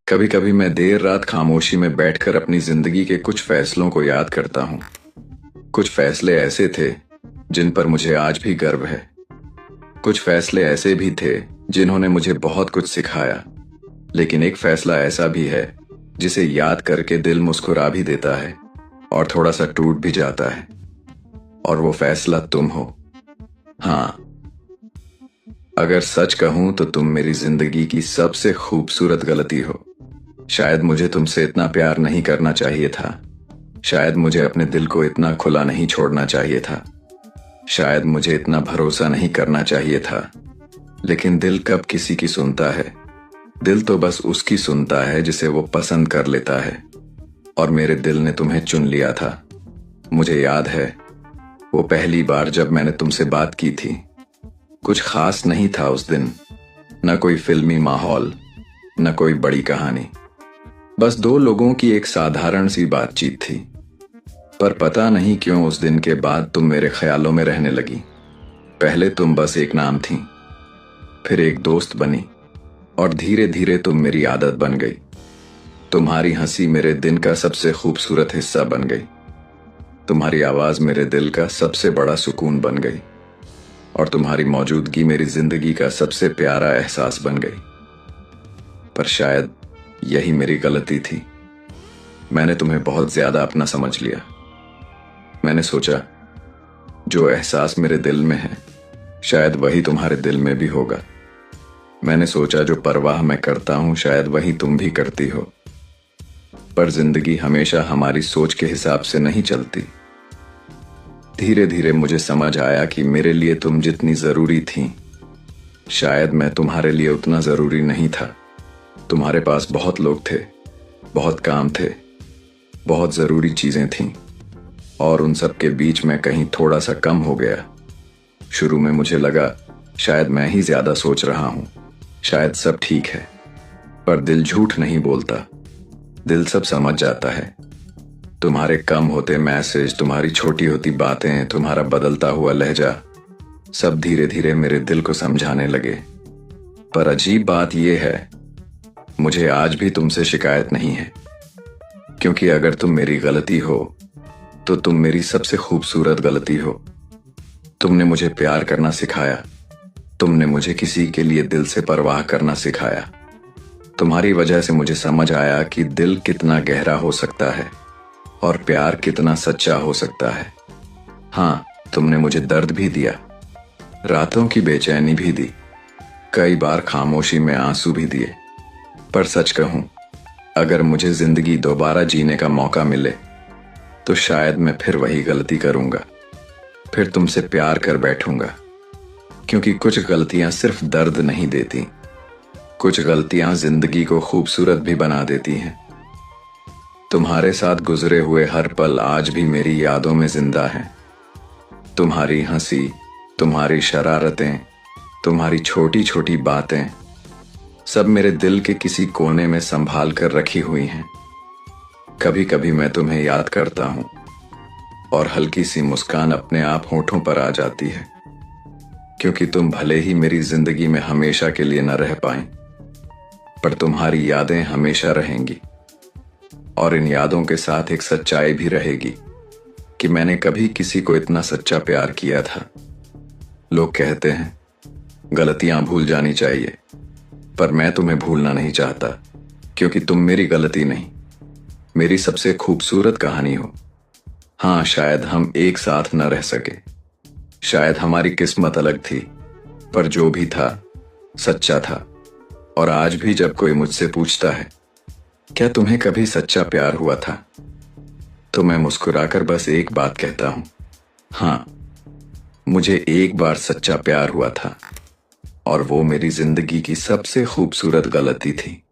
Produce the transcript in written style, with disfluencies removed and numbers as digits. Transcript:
कभी कभी मैं देर रात खामोशी में बैठकर अपनी जिंदगी के कुछ फैसलों को याद करता हूँ। कुछ फैसले ऐसे थे जिन पर मुझे आज भी गर्व है। कुछ फैसले ऐसे भी थे जिन्होंने मुझे बहुत कुछ सिखाया। लेकिन एक फैसला ऐसा भी है जिसे याद करके दिल मुस्कुरा भी देता है और थोड़ा सा टूट भी जाता है। और वो फैसला तुम हो। हाँ, अगर सच कहूं तो तुम मेरी जिंदगी की सबसे खूबसूरत गलती हो। शायद मुझे तुमसे इतना प्यार नहीं करना चाहिए था। शायद मुझे अपने दिल को इतना खुला नहीं छोड़ना चाहिए था। शायद मुझे इतना भरोसा नहीं करना चाहिए था। लेकिन दिल कब किसी की सुनता है? दिल तो बस उसकी सुनता है जिसे वो पसंद कर लेता है। और मेरे दिल ने तुम्हें चुन लिया था। मुझे याद है वो पहली बार जब मैंने तुमसे बात की थी। कुछ खास नहीं था उस दिन, न कोई फिल्मी माहौल, न कोई बड़ी कहानी। बस दो लोगों की एक साधारण सी बातचीत थी। पर पता नहीं क्यों उस दिन के बाद तुम मेरे ख्यालों में रहने लगी। पहले तुम बस एक नाम थी, फिर एक दोस्त बनी, और धीरे धीरे तुम मेरी आदत बन गई। तुम्हारी हंसी मेरे दिन का सबसे खूबसूरत हिस्सा बन गई। तुम्हारी आवाज मेरे दिल का सबसे बड़ा सुकून बन गई। और तुम्हारी मौजूदगी मेरी जिंदगी का सबसे प्यारा एहसास बन गई। पर शायद यही मेरी गलती थी। मैंने तुम्हें बहुत ज्यादा अपना समझ लिया। मैंने सोचा जो एहसास मेरे दिल में है शायद वही तुम्हारे दिल में भी होगा। मैंने सोचा जो परवाह मैं करता हूं शायद वही तुम भी करती हो। पर जिंदगी हमेशा हमारी सोच के हिसाब से नहीं चलती। धीरे धीरे मुझे समझ आया कि मेरे लिए तुम जितनी जरूरी थी शायद मैं तुम्हारे लिए उतना जरूरी नहीं था। तुम्हारे पास बहुत लोग थे, बहुत काम थे, बहुत जरूरी चीजें थीं, और उन सब के बीच में कहीं थोड़ा सा कम हो गया। शुरू में मुझे लगा शायद मैं ही ज्यादा सोच रहा हूं, शायद सब ठीक है। पर दिल झूठ नहीं बोलता, दिल सब समझ जाता है। तुम्हारे कम होते मैसेज, तुम्हारी छोटी होती बातें, तुम्हारा बदलता हुआ लहजा, सब धीरे धीरे मेरे दिल को समझाने लगे। पर अजीब बात यह है, मुझे आज भी तुमसे शिकायत नहीं है। क्योंकि अगर तुम मेरी गलती हो तो तुम मेरी सबसे खूबसूरत गलती हो। तुमने मुझे प्यार करना सिखाया। तुमने मुझे किसी के लिए दिल से परवाह करना सिखाया। तुम्हारी वजह से मुझे समझ आया कि दिल कितना गहरा हो सकता है और प्यार कितना सच्चा हो सकता है। हाँ, तुमने मुझे दर्द भी दिया, रातों की बेचैनी भी दी, कई बार खामोशी में आंसू भी दिए। पर सच कहूं, अगर मुझे जिंदगी दोबारा जीने का मौका मिले तो शायद मैं फिर वही गलती करूंगा। फिर तुमसे प्यार कर बैठूंगा। क्योंकि कुछ गलतियां सिर्फ दर्द नहीं देती, कुछ गलतियां जिंदगी को खूबसूरत भी बना देती हैं। तुम्हारे साथ गुजरे हुए हर पल आज भी मेरी यादों में जिंदा हैं। तुम्हारी हंसी, तुम्हारी शरारतें, तुम्हारी छोटी छोटी बातें, सब मेरे दिल के किसी कोने में संभाल कर रखी हुई हैं। कभी कभी मैं तुम्हें याद करता हूं और हल्की सी मुस्कान अपने आप होठों पर आ जाती है। क्योंकि तुम भले ही मेरी जिंदगी में हमेशा के लिए न रह पाए, पर तुम्हारी यादें हमेशा रहेंगी। और इन यादों के साथ एक सच्चाई भी रहेगी कि मैंने कभी किसी को इतना सच्चा प्यार किया था। लोग कहते हैं गलतियां भूल जानी चाहिए, पर मैं तुम्हें भूलना नहीं चाहता। क्योंकि तुम मेरी गलती नहीं, मेरी सबसे खूबसूरत कहानी हो। हाँ, शायद हम एक साथ न रह सके, शायद हमारी किस्मत अलग थी, पर जो भी था सच्चा था। और आज भी जब कोई मुझसे पूछता है क्या तुम्हें कभी सच्चा प्यार हुआ था, तो मैं मुस्कुराकर बस एक बात कहता हूं, हाँ, मुझे एक बार सच्चा प्यार हुआ था। और वो मेरी जिंदगी की सबसे खूबसूरत गलती थी।